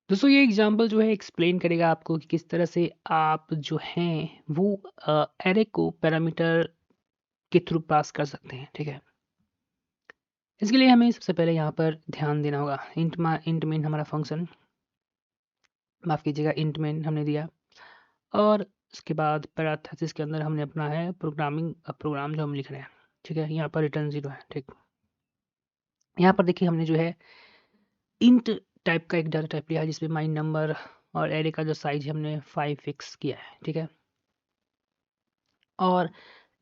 दोस्तों ये एग्जांपल जो है एक्सप्लेन करेगा आपको कि किस तरह से आप जो हैं वो एरे को पैरामीटर के थ्रू पास कर सकते हैं, ठीक है? इसके लिए हमें सबसे पहले यहाँ पर ध्यान देना होगा। इंट मेन हमारा फंक्शन, माफ़ कीजिएगा, इंट मेन हमने दिया और उसके बाद पैरांथेसिस के अंदर हमने अपना है प्रोग्राम जो हम लिख रहे हैं, ठीक है? यहाँ पर रिटर्न 0 है, ठीक। यहाँ पर देखिए हमने जो है इंट टाइप का एक डाटा टाइप लिया है जिसमें माई नंबर और एरे का जो साइज़ है हमने 5 फिक्स किया है, ठीक है? और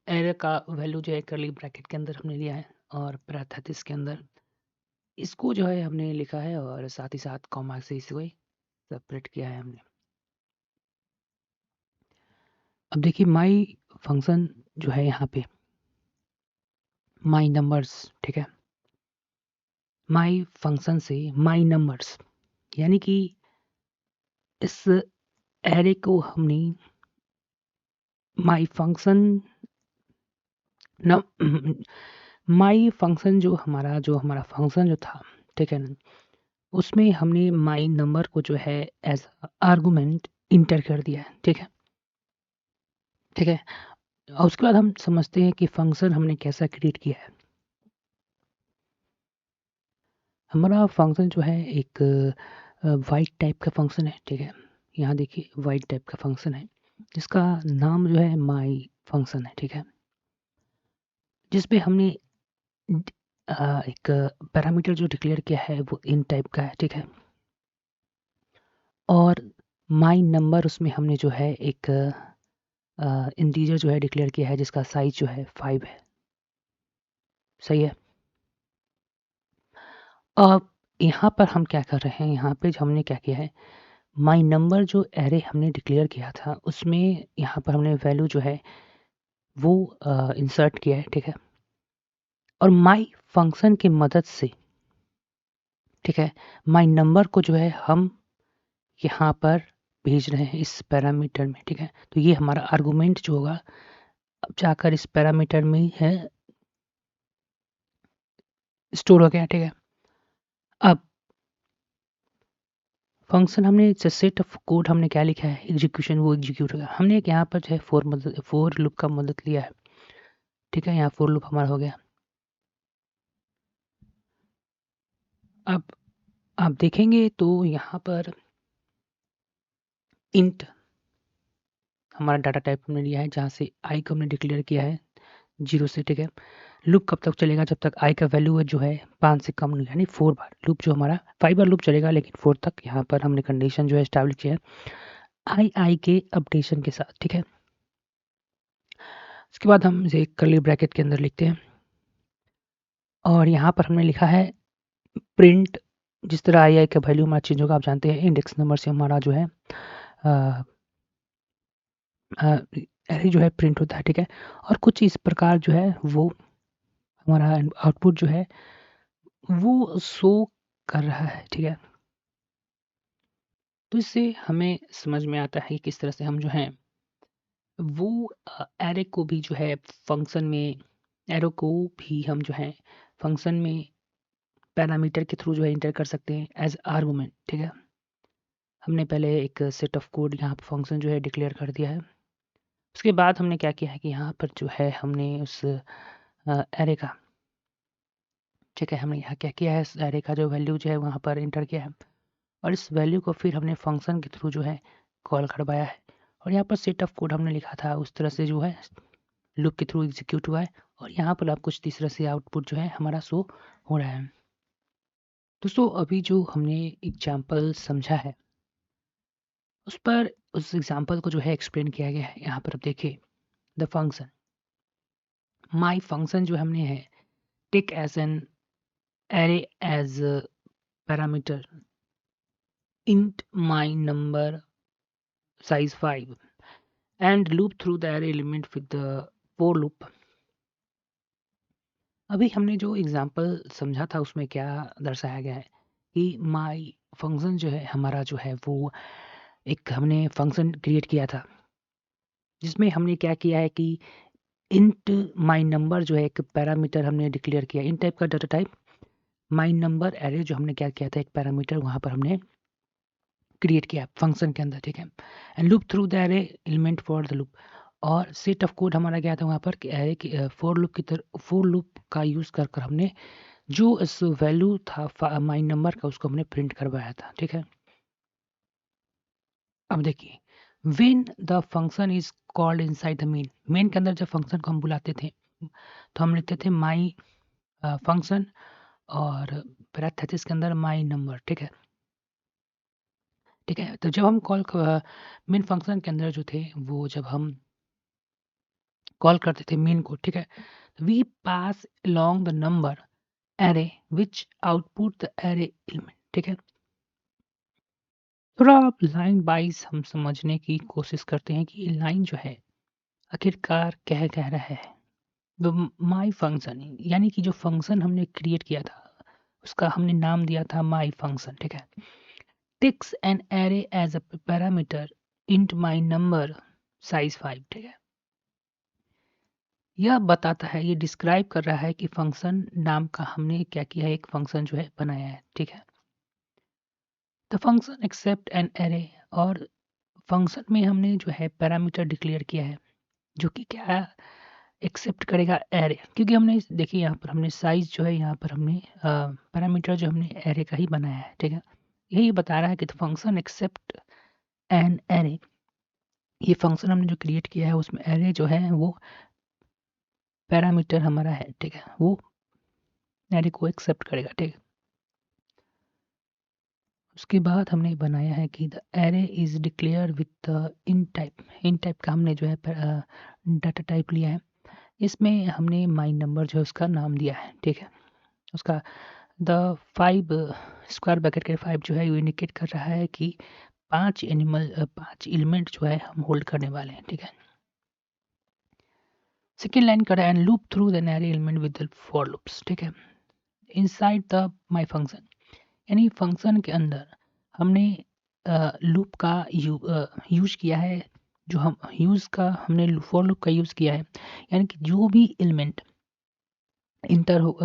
एरर का वैल्यू जो है कर्ली ब्रैकेट के अंदर हमने लिया है और पैरेंथेसिस के अंदर इसको जो है हमने लिखा है और साथ ही साथ कॉमा से इसको सेपरेट किया है हमने। अब देखिए माई फंक्शन जो है यहाँ पे माई नंबर्स, ठीक है? माई फंक्शन से माई नंबर्स यानी कि इस एरे को हमने माई फंक्शन न माई फंक्शन जो हमारा फंक्शन जो था, ठीक है ना? उसमें हमने माई नंबर को जो है एज आर्गुमेंट इंटर कर दिया है, ठीक है? ठीक है? और उसके बाद हम समझते हैं कि फंक्शन हमने कैसा क्रिएट किया है। हमारा फंक्शन जो है एक वाइड टाइप का फंक्शन है, ठीक है? यहाँ देखिए वाइड टाइप का फंक्शन है जिसका नाम जो है माई फंक्शन है, ठीक है? जिसपे हमने एक पैरामीटर जो डिक्लेयर किया है वो इन टाइप का है, ठीक है? और माई नंबर उसमें हमने जो है एक इंटीजर जो है डिक्लेयर किया है जिसका साइज जो है 5 है। सही है? अब यहाँ पर हम क्या कर रहे हैं, यहाँ पे जो हमने क्या किया है, माई नंबर जो एरे हमने डिक्लेयर किया था उसमें यहाँ पर हमने वैल्यू जो है वो इंसर्ट किया है, ठीक है? और माई फंक्शन की मदद से, ठीक है, माई नंबर को जो है हम यहाँ पर भेज रहे हैं इस पैरामीटर में, ठीक है? तो ये हमारा आर्गुमेंट जो होगा अब जाकर इस पैरामीटर में है स्टोर हो गया, ठीक है? अब फंक्शन हमने सेट ऑफ कोड हमने क्या लिखा है, एग्जीक्यूशन, वो एग्जीक्यूट होगा। हमने एक यहाँ पर जो है फोर लूप का मदद लिया है, ठीक है? यहाँ फोर लूप हमारा हो गया। अब आप देखेंगे तो यहाँ पर इंट हमारा डाटा टाइप हमने लिया है जहाँ से आई को हमने डिक्लेयर किया है 0 से, ठीक है? लूप कब तक चलेगा, जब तक आई का वैल्यू जो है 5 से कम नहीं, यानी 4 बार लूप जो हमारा 5 बार लूप चलेगा लेकिन 4 तक यहाँ पर हमने कंडीशन जो है एस्टैब्लिश किया है आई के अपडेशन के साथ, ठीक है? उसके बाद हम इसे कर्ली ब्रैकेट के अंदर लिखते हैं और यहाँ पर हमने लिखा है प्रिंट। जिस तरह आई का वैल्यू हमारा चेंज होगा, आप जानते हैं इंडेक्स नंबर से हमारा जो है एरे जो है प्रिंट होता है, ठीक है? और कुछ इस प्रकार जो है वो हमारा आउटपुट जो है वो शो कर रहा है, ठीक है? तो इससे हमें समझ में आता है कि किस तरह से हम जो हैं वो एरे को भी जो है फंक्शन में एरो को भी हम जो है फंक्शन में पैरामीटर के थ्रू जो है इंटर कर सकते हैं एज आर्गुमेंट, ठीक है? हमने पहले एक सेट ऑफ कोड यहाँ पर फंक्शन जो है डिक्लेयर कर दिया है। उसके बाद हमने क्या किया है कि यहाँ पर जो है हमने उस एरे का, ठीक है, हमने यहाँ क्या किया है, इस एरे का जो वैल्यू जो है वहाँ पर इंटर किया है और इस वैल्यू को फिर हमने फंक्शन के थ्रू जो है कॉल करवाया है और यहाँ पर सेट ऑफ कोड हमने लिखा था उस तरह से जो है लूप के थ्रू एग्जीक्यूट हुआ है और यहाँ पर आप कुछ तीस तरह से आउटपुट जो है हमारा शो हो रहा है। दोस्तों अभी जो हमने एग्जाम्पल समझा है उस पर उस एग्जाम्पल को जो है एक्सप्लेन किया गया है। यहाँ पर आप देखिए द फंक्शन माई फंक्शन जो हमने है take as an array as parameter int my number size 5 and loop through the array element with the for loop। अभी हमने जो एग्जांपल समझा था उसमें क्या दर्शाया गया है कि माई फंक्शन जो है हमारा जो है वो एक हमने फंक्शन क्रिएट किया था जिसमें हमने क्या किया है कि इंट माई नंबर जो है एक पैरामीटर हमने डिक्लेयर किया, इन टाइप का data type my number array जो हमने क्या किया था एक पैरामीटर वहाँ पर हमने क्रिएट किया फंक्शन के अंदर, ठीक है। And loop through the array element for the loop, और सेट ऑफ कोड हमारा क्या था वहाँ पर कि एरे की फॉर लूप की तरह फोर लूप का यूज़ कर कर हमने जो इस वैल्यू था माई नंबर का उसको हमने प्रिंट करवाया था, ठीक है। अब देखिए when the function is called inside the main के अंदर जब फंक्शन को हम बुलाते थे तो हम लिखते थे माई फंक्शन और पैरेंथेसिस के अंदर माई नंबर, ठीक है। ठीक है, तो जब हम कॉल मेन फंक्शन के अंदर जो थे वो जब हम कॉल करते थे मेन को, ठीक है, we pass along the number array which output the array element, ठीक है। थोड़ा लाइन वाइज हम समझने की कोशिश करते हैं कि लाइन जो है आखिरकार कह रहा है। तो माई फंक्शन यानी कि जो फंक्शन हमने क्रिएट किया था उसका हमने नाम दिया था माई फंक्शन, ठीक है। Takes an array as a parameter int my number size 5, ठीक है। यह बताता है, ये डिस्क्राइब कर रहा है कि फंक्शन नाम का हमने क्या किया है, एक फंक्शन जो है बनाया है, ठीक है। The function accept an array, और फंक्शन में हमने जो है पैरामीटर डिक्लेयर किया है जो कि क्या एक्सेप्ट करेगा एरे, क्योंकि हमने देखिए यहाँ पर हमने साइज जो है यहाँ पर हमने पैरामीटर जो हमने एरे का ही बनाया है, ठीक है। यही बता रहा है कि the function accept an array, ये फंक्शन हमने जो क्रिएट किया है उसमें एरे जो है वो पैरामीटर हमारा है, ठीक है, वो एरे को एक्सेप्ट करेगा, ठीक है। उसके बाद हमने बनाया है कि the array is declare with in type का हमने जो है डाटा टाइप लिया है। इसमें हमने माई नंबर जो है उसका नाम दिया है, ठीक है। उसका द 5 स्क्वायर ब्रैकेट के 5 जो है वो इंडिकेट कर रहा है कि 5 एलिमेंट जो है हम होल्ड करने वाले हैं, ठीक है। सेकेंड लाइन कर रहा है and loop through the array element with the for loops, ठीक है। इनसाइड द माई फंक्शन, यानी फंक्शन के अंदर हमने लूप का यूज किया है, जो हम यूज़ का हमने फॉर लूप का यूज़ किया है, यानी कि जो भी एलिमेंट इंटर हो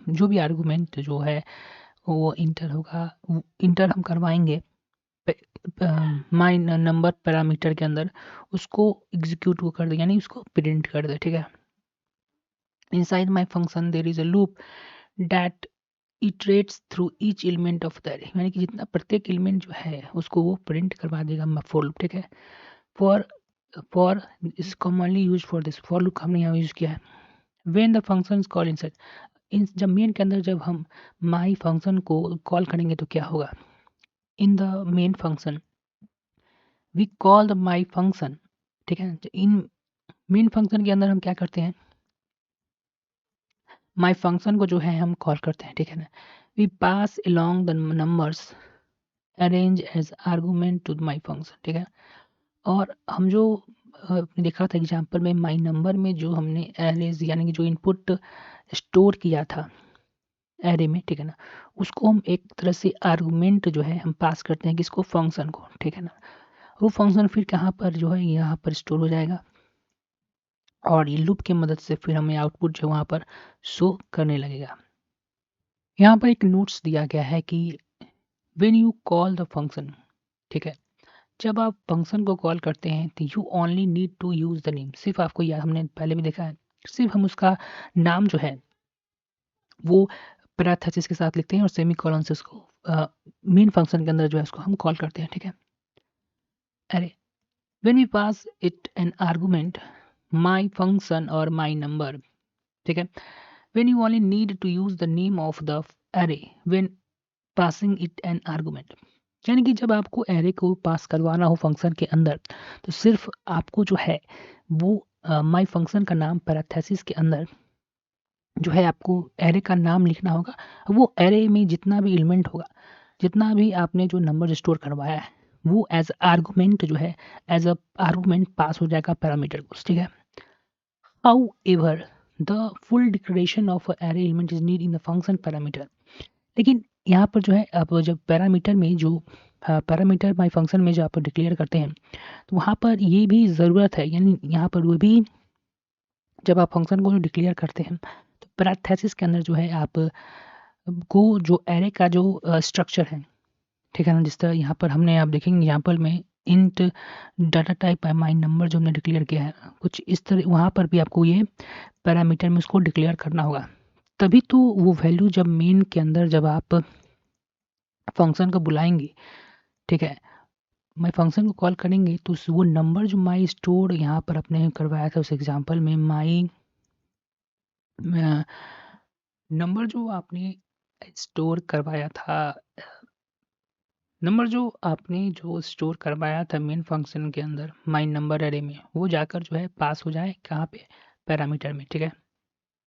जो भी आर्गुमेंट जो है वो इंटर होगा, इंटर हम करवाएंगे माई नंबर पैरामीटर के अंदर, उसको एग्जीक्यूट वो कर दे, यानी उसको प्रिंट कर दे, ठीक है। Inside my function there is a loop that iterates through each element of the array, यानी कि जितना प्रत्येक एलिमेंट जो है उसको वो प्रिंट करवा देगा फॉर लूप, ठीक है। For for is commonly use for this, for loop हमने यहाँ यूज किया है। When the function call inside, in जब मेन के अंदर जब हम माई फंक्शन को कॉल करेंगे तो क्या होगा, in the main function we call the my function, ठीक है। इन मेन फंक्शन के अंदर हम क्या करते हैं, माई फंक्शन को जो है हम कॉल करते हैं, ठीक है ना। We pass along the numbers arrange as argument to my function, ठीक है। और हम जो देखा था एग्जाम्पल में माई नंबर में जो हमने एरेज यानी कि जो इनपुट स्टोर किया था एरे में, ठीक है ना, उसको हम एक तरह से आर्गूमेंट जो है हम पास करते हैं किसको, फंक्शन को, ठीक है ना। वो फंक्शन फिर कहाँ पर जो है यहाँ पर स्टोर हो जाएगा और ये लूप की मदद से फिर हमें आउटपुट जो वहाँ पर शो करने लगेगा। यहाँ पर एक नोट्स दिया गया है कि when you call the function, ठीक है, जब आप फंक्शन को कॉल करते हैं तो you only need to use the name, सिर्फ आपको याद, हमने पहले भी देखा है, सिर्फ हम उसका नाम जो है वो पैरेंथेसिस के साथ लिखते हैं और सेमी कॉलन से उसको मेन फंक्शन के अंदर जो है उसको हम कॉल करते हैं, ठीक है। अरे when we pass it an argument my function और माई नंबर, ठीक है, when you only need to use the name of the array when passing it an argument, यानी कि जब आपको एरे को पास करवाना हो फंक्शन के अंदर तो सिर्फ आपको जो है वो माई फंक्शन का नाम पैरेंथेसिस के अंदर जो है आपको एरे का नाम लिखना होगा। वो एरे में जितना भी एलिमेंट होगा, जितना भी आपने जो नंबर स्टोर करवाया है वो एज आर्गूमेंट जो है एज अ आर्गूमेंट पास हो जाएगा पैरामीटर को, ठीक है। However, the full declaration of a array element is needed in the function parameter. लेकिन यहाँ पर जो है आप जब पैरामीटर में जो पैरामीटर माई फंक्शन में जो आप डिक्लेयर करते हैं तो वहाँ पर ये भी ज़रूरत है, यानी यहाँ पर वो भी जब आप फंक्शन को डिक्लेयर करते हैं तो पैरेंथेसिस के अंदर जो है आप को जो एरे का जो स्ट्रक्चर है ठीक है ना। जिस तरह यहाँ पर हमने, आप देखेंगे एग्जाम्पल में int data type my number जो हमने डिक्लेयर किया है, कुछ इस तरह वहाँ पर भी आपको ये पैरामीटर में उसको डिक्लेयर करना होगा। तभी तो वो वैल्यू जब मेन के अंदर जब आप फंक्शन को बुलाएंगे, ठीक है, मैं फंक्शन को कॉल करेंगे तो वो नंबर जो माई स्टोर यहाँ पर अपने करवाया था उस एग्जाम्पल में, माई नंबर जो आपने स्टोर करवाया था, नंबर जो आपने जो स्टोर करवाया था मेन फंक्शन के अंदर माई नंबर एरे में, वो जाकर जो है पास हो जाए कहाँ पे, पैरामीटर में, ठीक है।